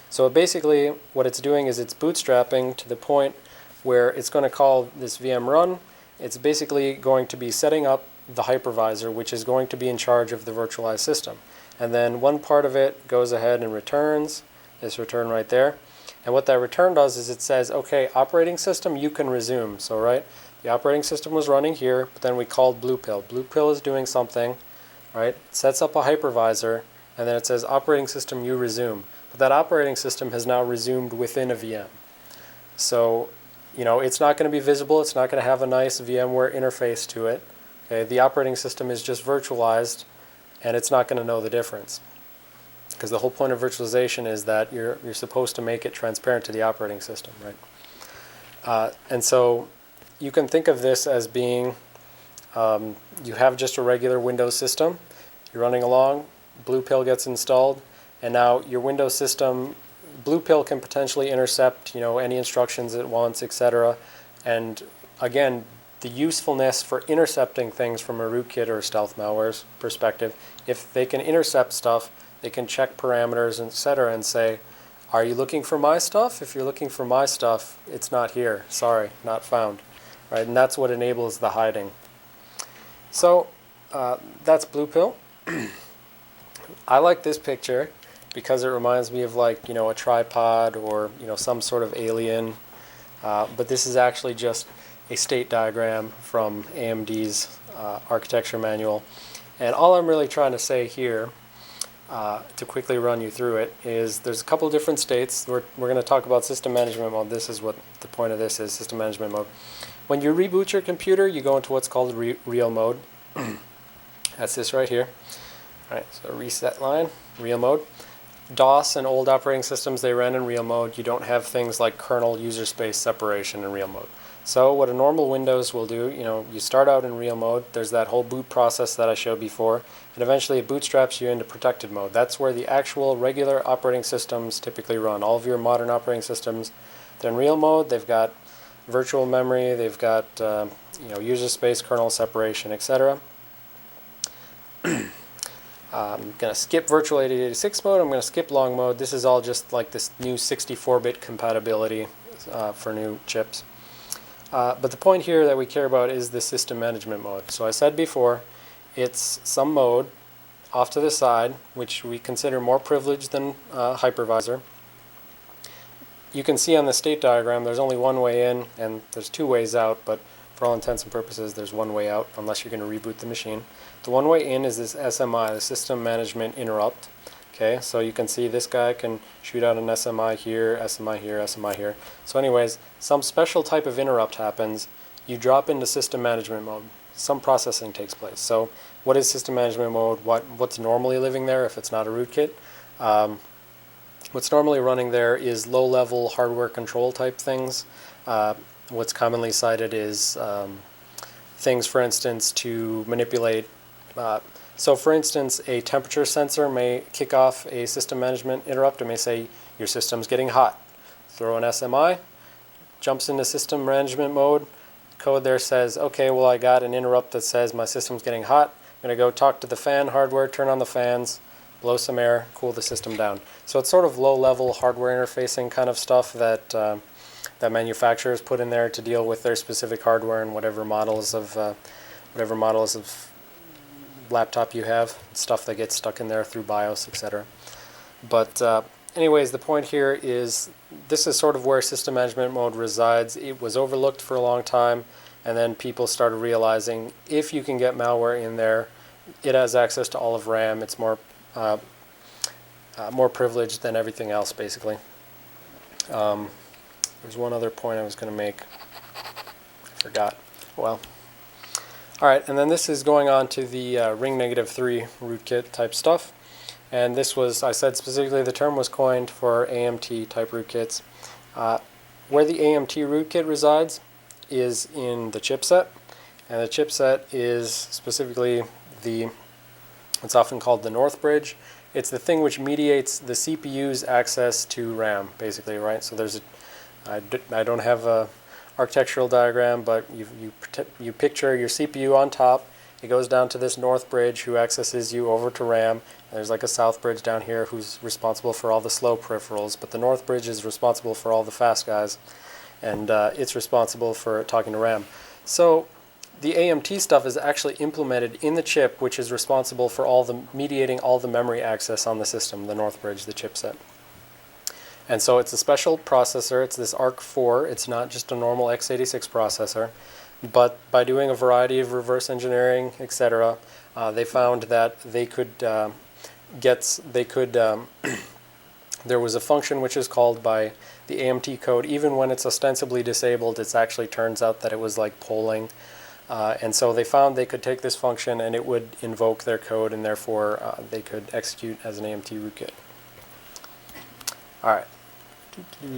So basically what it's doing is it's bootstrapping to the point where it's going to call this VM run. It's basically going to be setting up the hypervisor, which is going to be in charge of the virtualized system. And then one part of it goes ahead and returns this return right there. And what that return does is it says, okay, operating system, you can resume. So right, the operating system was running here, but then we called Blue Pill. Blue Pill is doing something, right? It sets up a hypervisor, and then it says operating system, you resume. But that operating system has now resumed within a VM. So, it's not going to be visible. It's not going to have a nice VMware interface to it. Okay, the operating system is just virtualized, and it's not going to know the difference. Because the whole point of virtualization is that you're supposed to make it transparent to the operating system, right? And so you can think of this as being, you have just a regular Windows system, you're running along, Blue Pill gets installed, and now your Windows system, Blue Pill can potentially intercept, any instructions it wants, etc. And again, the usefulness for intercepting things from a rootkit or a stealth malware's perspective, if they can intercept stuff, they can check parameters, etc., and say, are you looking for my stuff? If you're looking for my stuff, it's not here. Sorry, not found. Right? And that's what enables the hiding. So that's Blue Pill. I like this picture because it reminds me of a tripod or some sort of alien. But this is actually just a state diagram from AMD's architecture manual. And all I'm really trying to say here, to quickly run you through it, is there's a couple different states. We're going to talk about system management mode. This is what the point of this is, system management mode. When you reboot your computer, you go into what's called real mode. That's this right here. All right, so reset line, real mode. DOS and old operating systems, they ran in real mode. You don't have things like kernel user space separation in real mode. So what a normal Windows will do, you start out in real mode. There's that whole boot process that I showed before, and eventually it bootstraps you into protected mode. That's where the actual regular operating systems typically run. All of your modern operating systems, they're in real mode. They've got virtual memory. They've got user space, kernel separation, etc. I'm going to skip virtual 8086 mode. I'm going to skip long mode. This is all just like this new 64-bit compatibility for new chips. But the point here that we care about is the system management mode. So I said before, it's some mode off to the side, which we consider more privileged than hypervisor. You can see on the state diagram there's only one way in and there's two ways out, but for all intents and purposes there's one way out unless you're going to reboot the machine. The one way in is this SMI, the system management interrupt. Okay, so you can see this guy can shoot out an SMI here, SMI here, SMI here. So anyways, some special type of interrupt happens you drop into system management mode. Some processing takes place. So what is system management mode? What's normally living there if it's not a rootkit? What's normally running there is low-level hardware control type things. What's commonly cited is things, for instance, to manipulate. So for instance, a temperature sensor may kick off a system management interrupt. It may say, your system's getting hot. Throw an SMI, jumps into system management mode. Code there says, okay, well, I got an interrupt that says my system's getting hot. I'm going to go talk to the fan hardware, turn on the fans, blow some air, cool the system down. So it's sort of low-level hardware interfacing kind of stuff that that manufacturers put in there to deal with their specific hardware and whatever models of laptop you have, stuff that gets stuck in there through BIOS, etc. But anyways, the point here is this is sort of where system management mode resides. It was overlooked for a long time, and then people started realizing if you can get malware in there, it has access to all of RAM. It's more privileged than everything else, basically. There's one other point I was going to make. I forgot. Well, all right, and then this is going on to the ring -3 rootkit type stuff. And this was, I said specifically, the term was coined for AMT type rootkits. Where the AMT rootkit resides is in the chipset, and the chipset is specifically it's often called the North Bridge. It's the thing which mediates the CPU's access to RAM, basically, right? So there's I don't have a architectural diagram, but you picture your CPU on top. It goes down to this North Bridge who accesses you over to RAM. There's like a South Bridge down here who's responsible for all the slow peripherals, but the North Bridge is responsible for all the fast guys, and it's responsible for talking to RAM. So the AMT stuff is actually implemented in the chip, which is responsible for mediating all the memory access on the system, the North Bridge, the chipset. And so it's a special processor. It's this ARC4. It's not just a normal x86 processor. But by doing a variety of reverse engineering, etc., they found that they could there was a function which is called by the AMT code, even when it's ostensibly disabled, it actually turns out that it was like polling. And so they found they could take this function and it would invoke their code, and therefore they could execute as an AMT rootkit. All right.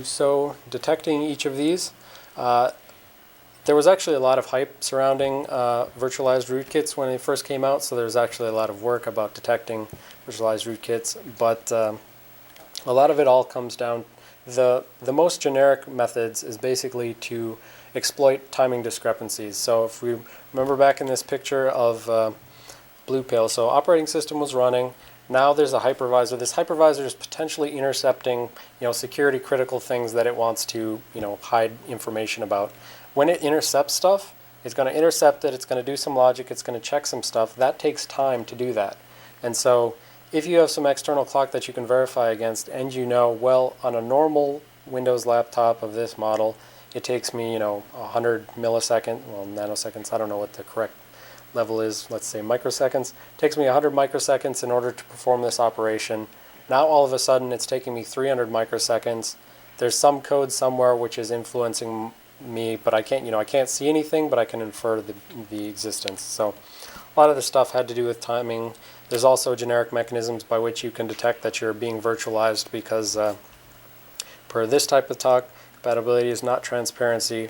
So detecting each of these, there was actually a lot of hype surrounding virtualized rootkits when they first came out, so there's actually a lot of work about detecting virtualized rootkits, but a lot of it all comes down, the most generic methods is basically to exploit timing discrepancies. So if we remember back in this picture of Blue Pill, so operating system was running. Now there's a hypervisor. This hypervisor is potentially intercepting, security critical things that it wants to, hide information about. When it intercepts stuff, it's going to intercept it. It's going to do some logic. It's going to check some stuff. That takes time to do that. And so if you have some external clock that you can verify against, and well, on a normal Windows laptop of this model, it takes me, 100 milliseconds, well, nanoseconds. I don't know what the correct level is, let's say microseconds. It takes me 100 microseconds in order to perform this operation. Now all of a sudden it's taking me 300 microseconds. There's some code somewhere which is influencing me, but I can't see anything, but I can infer the existence. So a lot of the stuff had to do with timing. There's also generic mechanisms by which you can detect that you're being virtualized, because per this type of talk, compatibility is not transparency.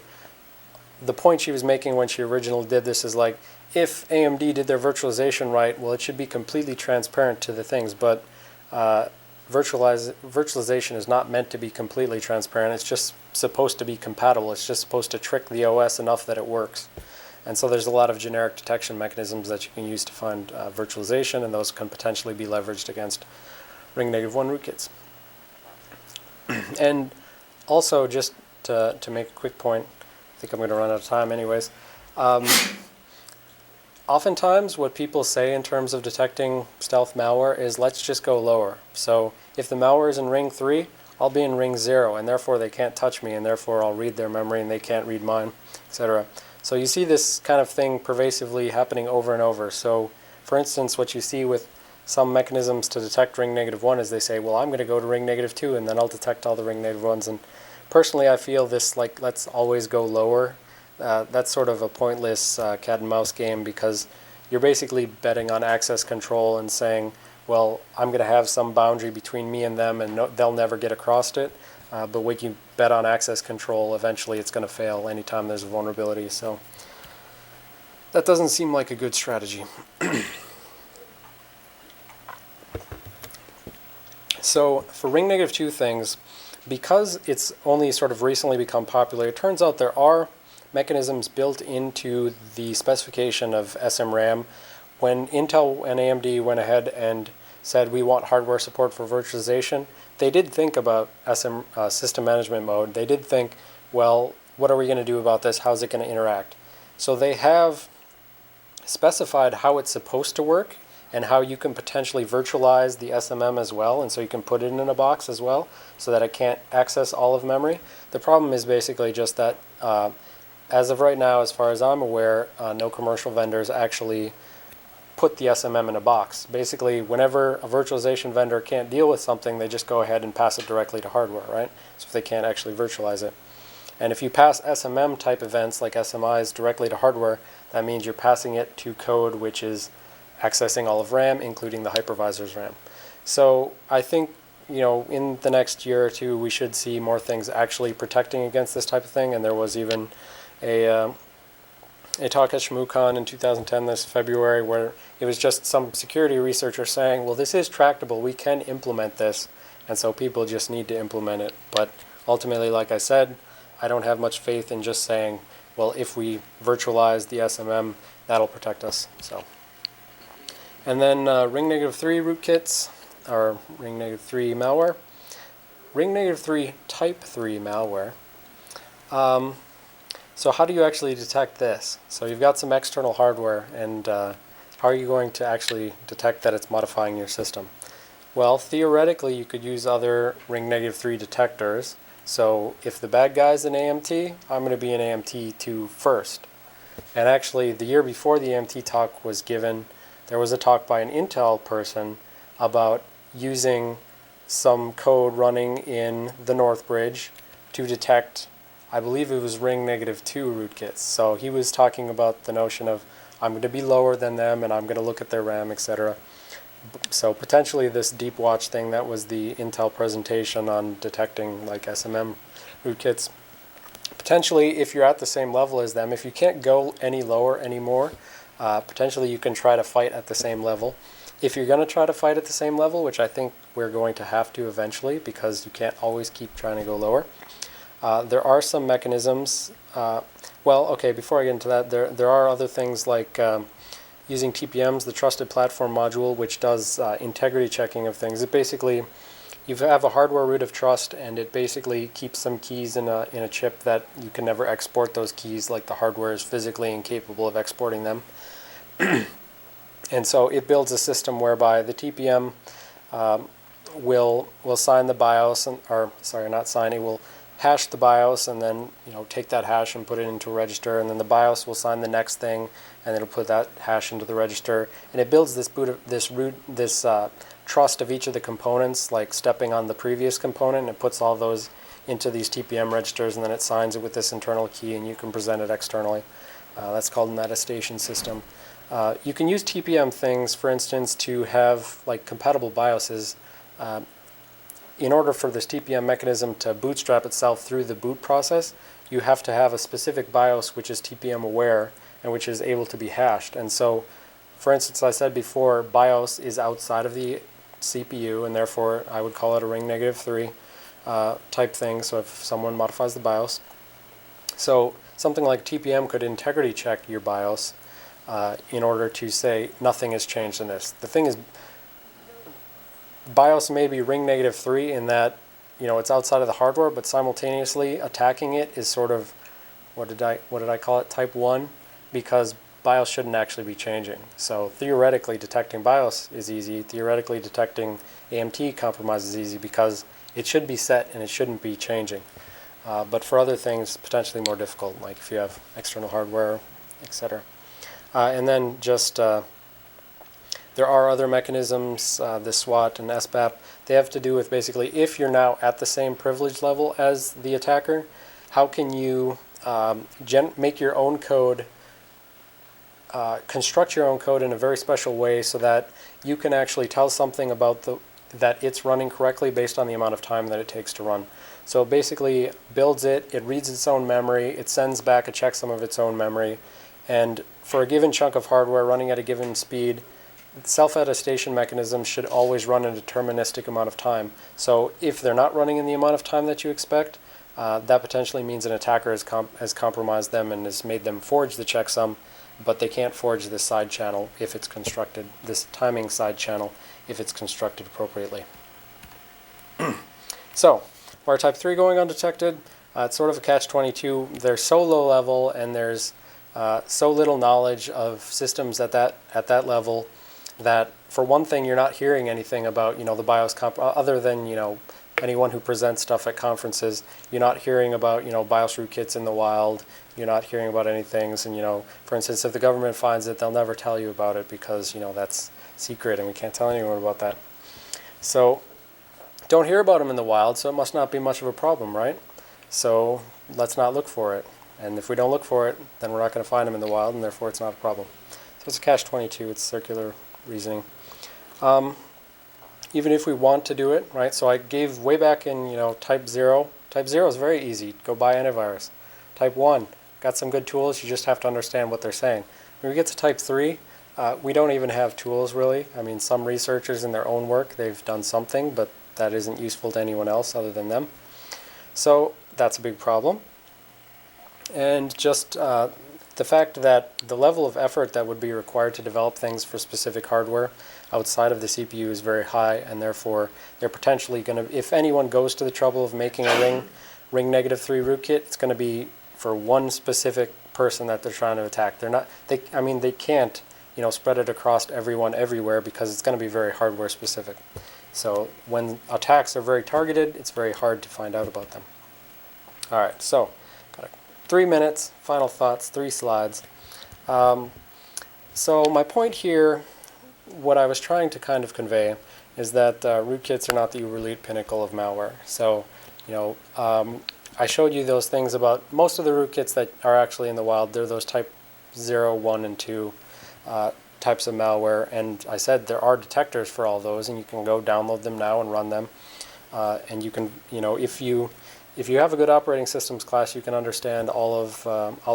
The point she was making when she originally did this is like, if AMD did their virtualization right, well, it should be completely transparent to the things, but virtualization is not meant to be completely transparent. It's just supposed to be compatible. It's just supposed to trick the OS enough that it works. And so there's a lot of generic detection mechanisms that you can use to find virtualization, and those can potentially be leveraged against ring -1 rootkits. And also, just to make a quick point, I think I'm going to run out of time anyways. Oftentimes what people say in terms of detecting stealth malware is, let's just go lower. So if the malware is in ring 3, I'll be in ring 0, and therefore they can't touch me, and therefore I'll read their memory and they can't read mine, etc. So you see this kind of thing pervasively happening over and over. So for instance, what you see with some mechanisms to detect ring -1 is they say, well, I'm going to go to ring -2 and then I'll detect all the ring -1s. And personally I feel this, like, let's always go lower that's sort of a pointless cat and mouse game, because you're basically betting on access control and saying, well, I'm going to have some boundary between me and them, and they'll never get across it. But when you bet on access control, eventually it's going to fail anytime there's a vulnerability. So that doesn't seem like a good strategy. So for ring negative 2 things, because it's only sort of recently become popular, it turns out there are mechanisms built into the specification of SMRAM. When Intel and AMD went ahead and said we want hardware support for virtualization, they did think about system management mode. They did think, well, what are we going to do about this? How's it going to interact? So they have specified how it's supposed to work and how you can potentially virtualize the SMM as well, and so you can put it in a box as well so that it can't access all of memory. The problem is basically just that as of right now, as far as I'm aware, no commercial vendors actually put the SMM in a box. Basically, whenever a virtualization vendor can't deal with something, they just go ahead and pass it directly to hardware, right? So if they can't actually virtualize it. And if you pass SMM type events like SMIs directly to hardware, that means you're passing it to code which is accessing all of RAM, including the hypervisor's RAM. So I think, in the next year or two, we should see more things actually protecting against this type of thing. And there was even a talk at ShmooCon in 2010 this February where it was just some security researcher saying, well, this is tractable, we can implement this, and so people just need to implement it. But ultimately, like I said, I don't have much faith in just saying, well, if we virtualize the SMM, that'll protect us. So, and then ring negative 3 rootkits, or ring negative 3 malware. Ring negative 3 type 3 malware. So how do you actually detect this? So you've got some external hardware, and how are you going to actually detect that it's modifying your system? Well, theoretically, you could use other ring negative 3 detectors. So if the bad guy's an AMT, I'm going to be an AMT 2 first. And actually, the year before the AMT talk was given, there was a talk by an Intel person about using some code running in the North Bridge to detect, I believe it was ring negative 2 rootkits. So he was talking about the notion of, I'm going to be lower than them and I'm going to look at their RAM, etc. So potentially this deep watch thing, that was the Intel presentation on detecting like SMM rootkits. Potentially, if you're at the same level as them, if you can't go any lower anymore, potentially you can try to fight at the same level. If you're going to try to fight at the same level, which I think we're going to have to eventually because you can't always keep trying to go lower, there are some mechanisms. Well, okay, before I get into that, there are other things like using TPMs, the Trusted Platform Module, which does integrity checking of things. It basically, you have a hardware root of trust, and it basically keeps some keys in a chip that you can never export those keys, like the hardware is physically incapable of exporting them. And so it builds a system whereby the TPM will sign the BIOS, or sorry, not sign, it will hash the BIOS and then take that hash and put it into a register, and then the BIOS will sign the next thing and it'll put that hash into the register, and it builds this trust of each of the components, like stepping on the previous component, and it puts all those into these TPM registers, and then it signs it with this internal key, and you can present it externally. That's called an attestation system. You can use TPM things, for instance, to have like compatible BIOSes. In order for this TPM mechanism to bootstrap itself through the boot process, you have to have a specific BIOS which is TPM aware and which is able to be hashed. And so, for instance, I said before, BIOS is outside of the CPU, and therefore I would call it a ring negative 3 type thing, so if someone modifies the BIOS. So something like TPM could integrity check your BIOS in order to say nothing has changed in this. The thing is, BIOS may be ring negative 3 in that it's outside of the hardware, but simultaneously attacking it is sort of, what did I call it, type 1, because BIOS shouldn't actually be changing. So theoretically detecting BIOS is easy. Theoretically detecting AMT compromise is easy because it should be set and it shouldn't be changing. But for other things, potentially more difficult, like if you have external hardware, etc. And then just there are other mechanisms, the SWAT and SBAP. They have to do with basically if you're now at the same privilege level as the attacker, how can you make your own code, construct your own code in a very special way so that you can actually tell something about that it's running correctly based on the amount of time that it takes to run. So basically builds it, it reads its own memory, it sends back a checksum of its own memory, and for a given chunk of hardware running at a given speed, self-attestation mechanisms should always run a deterministic amount of time. So if they're not running in the amount of time that you expect, that potentially means an attacker has compromised them and has made them forge the checksum, but they can't forge this side channel if it's constructed, this timing side channel, if it's constructed appropriately. So, why are type 3 going undetected? It's sort of a catch-22. They're so low level and there's so little knowledge of systems at that level that, for one thing, you're not hearing anything about, the BIOS other than, anyone who presents stuff at conferences. You're not hearing about, BIOS rootkits in the wild. You're not hearing about any things. And, for instance, if the government finds it, they'll never tell you about it because, that's secret and we can't tell anyone about that. So don't hear about them in the wild, so it must not be much of a problem, right? So let's not look for it. And if we don't look for it, then we're not going to find them in the wild, and therefore it's not a problem. So it's a catch-22. It's circular reasoning. Even if we want to do it, right? So I gave way back in, type 0. Type 0 is very easy. Go buy antivirus. Type 1, got some good tools. You just have to understand what they're saying. When we get to type 3, we don't even have tools, really. I mean, some researchers in their own work, they've done something, but that isn't useful to anyone else other than them. So that's a big problem. And just the fact that the level of effort that would be required to develop things for specific hardware outside of the CPU is very high, and therefore they're potentially going to, if anyone goes to the trouble of making a ring -3 rootkit, it's going to be for one specific person that they're trying to attack. They can't, spread it across everyone everywhere because it's going to be very hardware specific. So when attacks are very targeted, it's very hard to find out about them. All right, so got 3 minutes, final thoughts, 3 slides. So my point here, what I was trying to kind of convey, is that rootkits are not the uber elite pinnacle of malware. So, I showed you those things about most of the rootkits that are actually in the wild. They're those type 0, 1, and 2 types of malware, and I said there are detectors for all those, and you can go download them now and run them. And you can, if you have a good operating systems class, you can understand all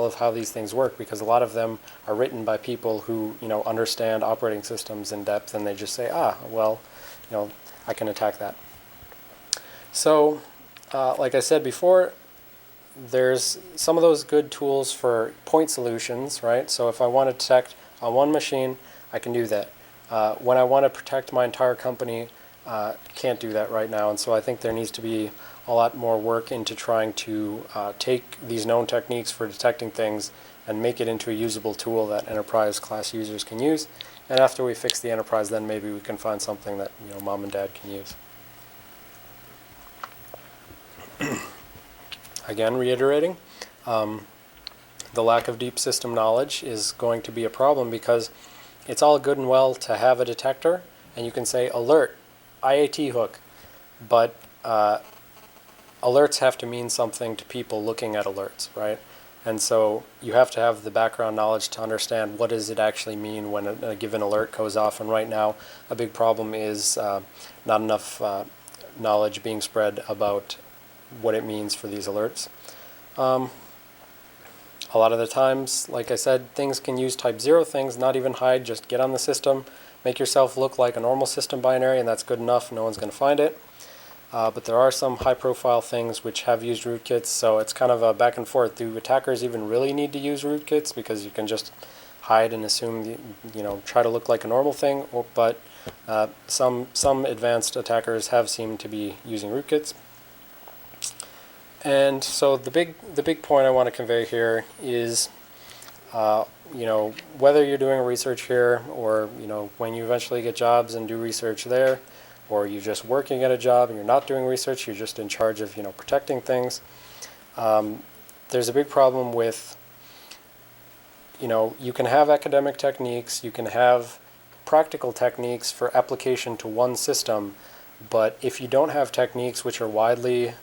of how these things work, because a lot of them are written by people who understand operating systems in depth, and they just say, well, I can attack that. So, like I said before, there's some of those good tools for point solutions, right? So if I want to detect on one machine, I can do that. When I want to protect my entire company, can't do that right now, and so I think there needs to be a lot more work into trying to take these known techniques for detecting things and make it into a usable tool that enterprise class users can use. And after we fix the enterprise, then maybe we can find something that mom and dad can use. Again, reiterating, the lack of deep system knowledge is going to be a problem, because it's all good and well to have a detector and you can say alert, IAT hook, but alerts have to mean something to people looking at alerts, right? And so you have to have the background knowledge to understand what does it actually mean when a given alert goes off. And right now, a big problem is not enough knowledge being spread about what it means for these alerts. A lot of the times, like I said, things can use type 0 things, not even hide, just get on the system, make yourself look like a normal system binary, and that's good enough. No one's going to find it. But there are some high-profile things which have used rootkits, so it's kind of a back and forth. Do attackers even really need to use rootkits? Because you can just hide and assume, try to look like a normal thing. But some advanced attackers have seemed to be using rootkits. And so the big point I want to convey here is, whether you're doing research here or when you eventually get jobs and do research there, or you're just working at a job and you're not doing research, you're just in charge of protecting things. There's a big problem with you can have academic techniques, you can have practical techniques for application to one system, but if you don't have techniques which are widely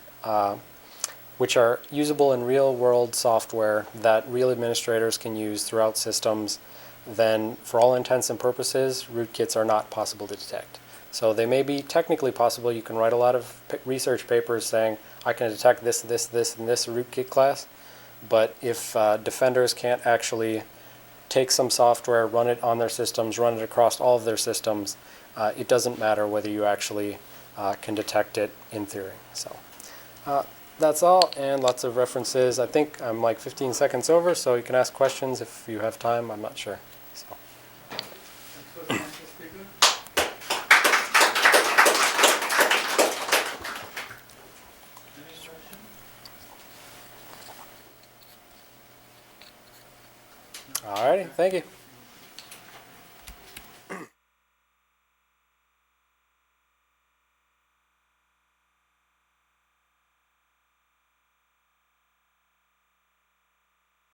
which are usable in real-world software that real administrators can use throughout systems, then for all intents and purposes, rootkits are not possible to detect. So they may be technically possible. You can write a lot of research papers saying, I can detect this, this, this, and this rootkit class. But if defenders can't actually take some software, run it on their systems, run it across all of their systems, it doesn't matter whether you actually can detect it in theory. So that's all, and lots of references. I think I'm like 15 seconds over, so you can ask questions if you have time. I'm not sure. So. All righty, thank you.